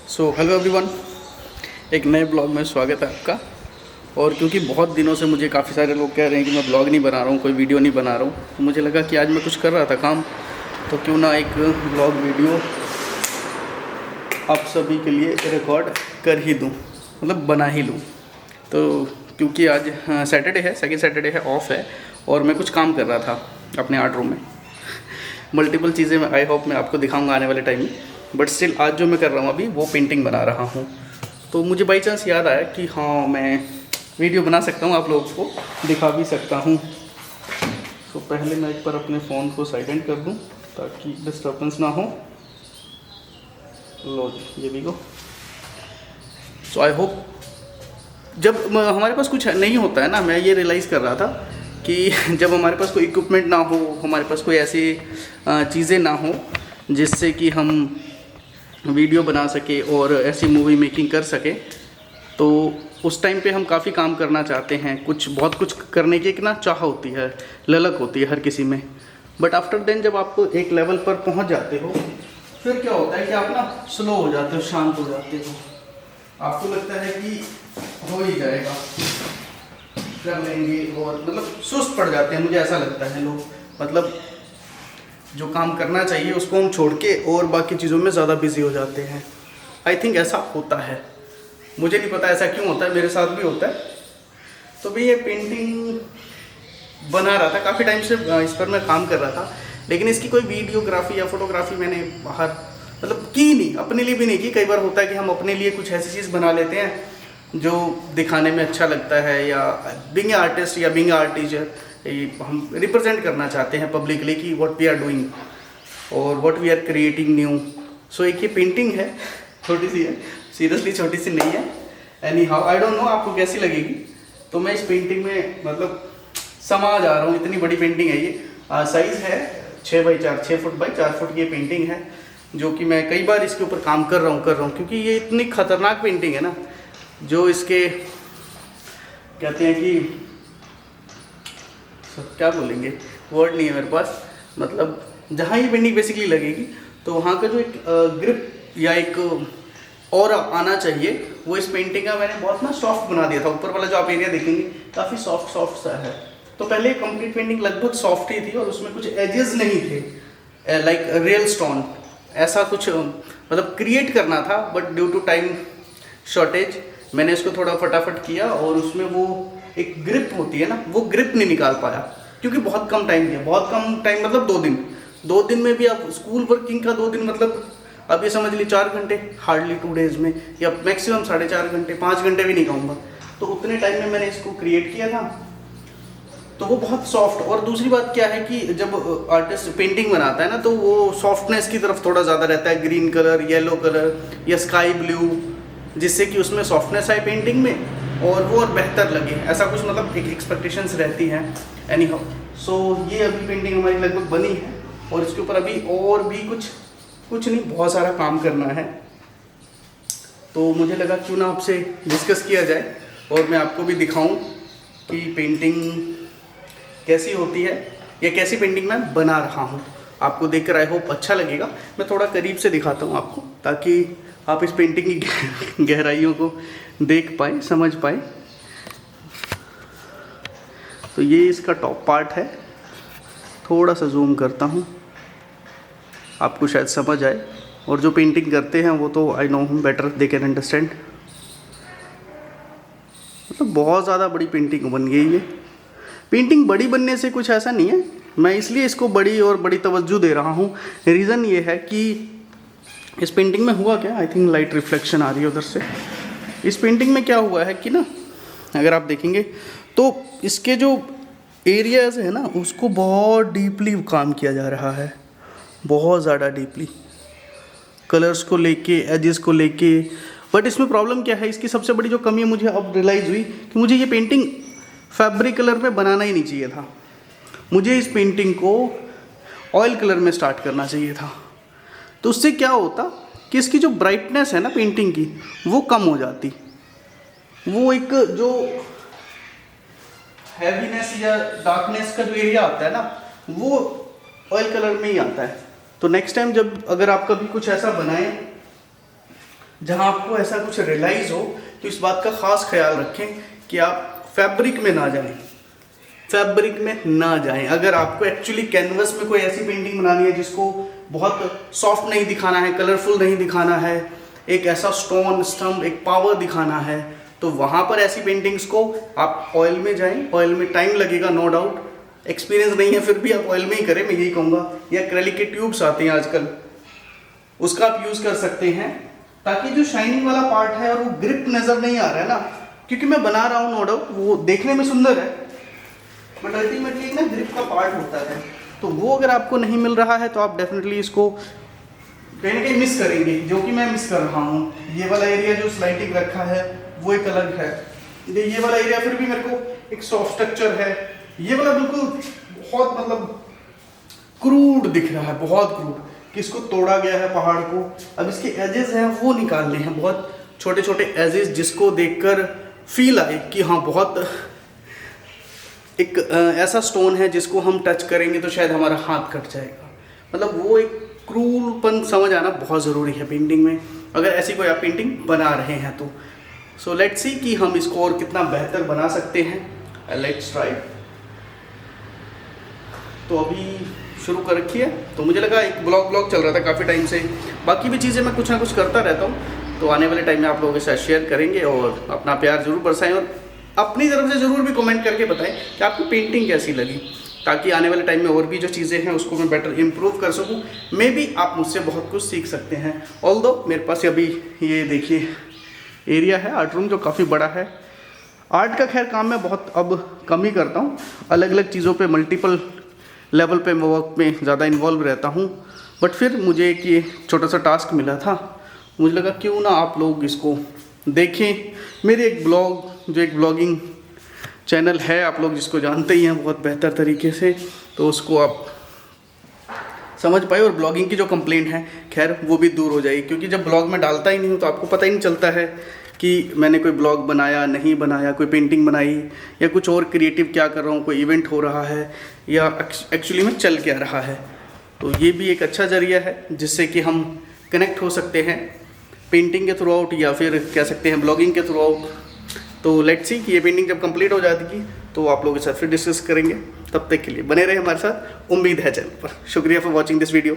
So hello everyone, एक नए blog में स्वागत है आपका। और क्योंकि बहुत दिनों से मुझे काफ़ी सारे लोग कह रहे हैं कि मैं ब्लॉग नहीं बना रहा हूँ, कोई वीडियो नहीं बना रहा हूँ, तो मुझे लगा कि आज मैं कुछ कर रहा था काम, तो क्यों ना एक ब्लॉग वीडियो आप सभी के लिए रिकॉर्ड कर ही दूँ, मतलब बना ही लूँ। तो क्योंकि आज सैटरडे है, सेकेंड सैटरडे है, ऑफ है, और मैं कुछ काम कर रहा था अपने आर्ट रूम में। मल्टीपल चीज़ें मैं आई होप मैं आपको दिखाऊंगा आने वाले टाइम में, बट स्टिल आज जो मैं कर रहा हूँ अभी वो पेंटिंग बना रहा हूँ। तो मुझे बाई चांस याद आया कि हाँ मैं वीडियो बना सकता हूँ, आप लोगों को दिखा भी सकता हूँ। तो पहले मैं एक बार अपने फ़ोन को साइलेंट कर दूँ ताकि डिस्टर्बेंस ना हो। लो ये भी गो। सो आई होप जब हमारे पास कुछ नहीं होता है ना, मैं ये रियलाइज़ कर रहा था कि जब हमारे पास कोई इक्विपमेंट ना हो, हमारे पास कोई ऐसी चीज़ें ना हो जिससे कि हम वीडियो बना सके और ऐसी मूवी मेकिंग कर सके, तो उस टाइम पे हम काफ़ी काम करना चाहते हैं, बहुत कुछ करने की एक ना चाह होती है, ललक होती है हर किसी में। बट आफ्टर देन जब आप एक लेवल पर पहुंच जाते हो, फिर क्या होता है कि आप ना स्लो हो जाते हो, शांत हो जाते हो, आपको लगता है कि हो ही जाएगा, कर लेंगे, और मतलब सुस्त पड़ जाते हैं। मुझे ऐसा लगता है लोग मतलब जो काम करना चाहिए उसको हम छोड़ के और बाकी चीज़ों में ज़्यादा बिजी हो जाते हैं। आई थिंक ऐसा होता है, मुझे नहीं पता ऐसा क्यों होता है, मेरे साथ भी होता है। तो भाई ये पेंटिंग बना रहा था, काफ़ी टाइम से इस पर मैं काम कर रहा था, लेकिन इसकी कोई वीडियोग्राफी या फोटोग्राफी मैंने बाहर मतलब की नहीं, अपने लिए भी नहीं की। कई बार होता है कि हम अपने लिए कुछ ऐसी चीज़ बना लेते हैं जो दिखाने में अच्छा लगता है, या बीइंग आर्टिस्ट या बीइंग आर्ट टीचर हम रिप्रेजेंट करना चाहते हैं पब्लिकली कि व्हाट वी आर डूइंग और what we are creating new. So एक ये पेंटिंग है, छोटी सी है, सीरियसली छोटी सी नहीं है। Any how I don't know आपको कैसी लगेगी। तो मैं इस पेंटिंग में मतलब समा जा रहा हूँ, इतनी बड़ी पेंटिंग है ये। साइज़ है 6 बाई 4, 6 फुट बाई 4 फुट की ये पेंटिंग है, जो कि मैं कई बार इसके ऊपर काम कर रहा हूँ क्योंकि ये इतनी खतरनाक पेंटिंग है ना, जो इसके कहते हैं कि क्या बोलेंगे, वर्ड नहीं है मेरे पास। मतलब जहाँ ये पेंटिंग बेसिकली लगेगी तो वहाँ का जो एक ग्रिप या एक और आना चाहिए, वो इस पेंटिंग का मैंने बहुत ना सॉफ्ट बना दिया था। ऊपर वाला जो आप एरिया देखेंगे काफ़ी सॉफ्ट सा है। तो पहले कंप्लीट पेंटिंग लगभग सॉफ्ट ही थी और उसमें कुछ एजेस नहीं थे, लाइक रियल स्टोन ऐसा कुछ मतलब क्रिएट करना था। But due to time shortage मैंने इसको थोड़ा फटाफट किया और उसमें वो एक ग्रिप होती है ना, वो ग्रिप नहीं निकाल पाया क्योंकि बहुत कम टाइम दिया, बहुत कम टाइम मतलब 2 दिन में भी आप स्कूल वर्किंग का 2 दिन मतलब अब ये समझ लीजिए 4 घंटे हार्डली 2 डेज में, या मैक्सिमम 4.5 घंटे, 5 घंटे भी नहीं कहूँगा। तो उतने टाइम में मैंने इसको क्रिएट किया था, तो वो बहुत सॉफ्ट। और दूसरी बात क्या है कि जब आर्टिस्ट पेंटिंग बनाता है ना, तो वो सॉफ्टनेस की तरफ थोड़ा ज़्यादा रहता है, ग्रीन कलर, येलो कलर या स्काई ब्लू, जिससे कि उसमें सॉफ्टनेस आए पेंटिंग में और वो और बेहतर लगे, ऐसा कुछ मतलब एक एक्सपेक्टेशंस रहती हैं। एनी हाउ सो ये अभी पेंटिंग हमारी लगभग बनी है और इसके ऊपर अभी और भी कुछ नहीं, बहुत सारा काम करना है। तो मुझे लगा क्यों ना आपसे डिस्कस किया जाए और मैं आपको भी दिखाऊं कि पेंटिंग कैसी होती है या कैसी पेंटिंग मैं बना रहा हूँ। आपको देखकर आई होप अच्छा लगेगा। मैं थोड़ा करीब से दिखाता हूँ आपको ताकि आप इस पेंटिंग की गहराइयों को देख पाए, समझ पाए। तो ये इसका टॉप पार्ट है, थोड़ा सा जूम करता हूँ, आपको शायद समझ आए। और जो पेंटिंग करते हैं वो तो I know better, they can understand. मतलब बहुत ज़्यादा बड़ी पेंटिंग बन गई है। पेंटिंग बड़ी बनने से कुछ ऐसा नहीं है, मैं इसलिए इसको बड़ी और बड़ी तवज्जो दे रहा हूँ। रीज़न ये है कि इस पेंटिंग में हुआ क्या, आई थिंक लाइट रिफ्लेक्शन आ रही है उधर से। इस पेंटिंग में क्या हुआ है कि ना, अगर आप देखेंगे तो इसके जो एरियाज है ना उसको बहुत डीपली काम किया जा रहा है, बहुत ज़्यादा डीपली, कलर्स को लेके, एजेस को लेके। बट इसमें प्रॉब्लम क्या है, इसकी सबसे बड़ी जो कमी मुझे अब रियलाइज़ हुई कि मुझे ये पेंटिंग फैब्रिक कलर में बनाना ही नहीं चाहिए था। मुझे इस पेंटिंग को ऑयल कलर में स्टार्ट करना चाहिए था। तो उससे क्या होता कि इसकी जो ब्राइटनेस है ना पेंटिंग की, वो कम हो जाती। वो एक जो हैवीनेस या डार्कनेस का जो एरिया आता है ना, वो ऑयल कलर में ही आता है। तो नेक्स्ट टाइम जब अगर आप कभी कुछ ऐसा बनाएं जहाँ आपको ऐसा कुछ रियलाइज़ हो, तो इस बात का ख़ास ख्याल रखें कि आप फैब्रिक में ना जाएं, फैब्रिक में ना जाएं। अगर आपको एक्चुअली कैनवस में कोई ऐसी पेंटिंग बनानी है जिसको बहुत सॉफ्ट नहीं दिखाना है, कलरफुल नहीं दिखाना है, एक ऐसा स्टोन स्टम्प, एक पावर दिखाना है, तो वहाँ पर ऐसी पेंटिंग्स को आप ऑयल में जाएं। ऑयल में टाइम लगेगा, नो डाउट, एक्सपीरियंस नहीं है फिर भी आप ऑयल में ही करें, मैं यही कहूँगा। या एक्रेलिक के ट्यूब्स आते हैं आजकल, उसका आप यूज़ कर सकते हैं, ताकि जो शाइनिंग वाला पार्ट है और वो ग्रिप नज़र नहीं आ रहा है ना, क्योंकि मैं बना रहा हूँ नो डाउट, वो देखने में सुंदर है, बट अल्टीमेटली ना ग्रिप का पार्ट होता है, तो वो अगर आपको नहीं मिल रहा है तो आप डेफिनेटली इसको कहीं ना कहीं मिस करेंगे, जो कि मैं मिस कर रहा हूँ। ये वाला एरिया जो स्लाइटिंग रखा है वो एक अलग है, ये वाला एरिया फिर भी मेरे को एक सॉफ्ट स्ट्रक्चर है, ये वाला बिल्कुल बहुत मतलब क्रूड दिख रहा है, बहुत क्रूड, कि इसको तोड़ा गया है पहाड़ को। अब इसके एजेस हैं वो निकालने हैं, बहुत छोटे छोटे एजेस, जिसको देखकर फील आए कि हाँ बहुत एक ऐसा स्टोन है जिसको हम टच करेंगे तो शायद हमारा हाथ कट जाएगा। मतलब वो एक क्रूरपन समझ आना बहुत ज़रूरी है पेंटिंग में, अगर ऐसी कोई आप पेंटिंग बना रहे हैं तो। सो लेट्स सी कि हम इसको और कितना बेहतर बना सकते हैं। Let's try. तो अभी शुरू कर रखी है, तो मुझे लगा एक ब्लॉग चल रहा था काफ़ी टाइम से, बाकी भी चीज़ें मैं कुछ ना कुछ करता रहता हूँ, तो आने वाले टाइम में आप लोगों के साथ शेयर करेंगे, और अपना प्यार ज़रूर बरसाएं, और अपनी तरफ से ज़रूर भी कमेंट करके बताएं कि आपको पेंटिंग कैसी लगी, ताकि आने वाले टाइम में और भी जो चीज़ें हैं उसको मैं बेटर इम्प्रूव कर सकूँ। मे बी आप मुझसे बहुत कुछ सीख सकते हैं। ऑल्दो मेरे पास अभी ये देखिए एरिया है आर्ट रूम, जो काफ़ी बड़ा है। आर्ट का खैर काम मैं बहुत अब कम ही करता हूँ, अलग अलग चीज़ों पे मल्टीपल लेवल पे वर्क में ज़्यादा इन्वॉल्व रहता हूँ, बट फिर मुझे एक ये छोटा सा टास्क मिला था, मुझे लगा क्यों ना आप लोग इसको देखें। मेरे एक ब्लॉग, जो एक ब्लॉगिंग चैनल है, आप लोग जिसको जानते ही हैं बहुत बेहतर तरीके से, तो उसको आप समझ पाए, और ब्लॉगिंग की जो कंप्लेंट है खैर वो भी दूर हो जाएगी, क्योंकि जब ब्लॉग में डालता ही नहीं हूँ तो आपको पता ही नहीं चलता है कि मैंने कोई ब्लॉग बनाया नहीं बनाया, कोई पेंटिंग बनाई, या कुछ और क्रिएटिव क्या कर रहा हूँ, कोई इवेंट हो रहा है, या एक्चुअली में चल क्या रहा है। तो ये भी एक अच्छा ज़रिया है जिससे कि हम कनेक्ट हो सकते हैं पेंटिंग के थ्रू आउट, या फिर कह सकते हैं ब्लॉगिंग के थ्रू आउट। तो लेट्स सी कि ये पेंटिंग जब कंप्लीट हो जाएगी तो आप लोगों के साथ फिर डिस्कस करेंगे। तब तक के लिए बने रहे हमारे साथ, उम्मीद है चैनल पर। शुक्रिया फॉर वॉचिंग दिस वीडियो।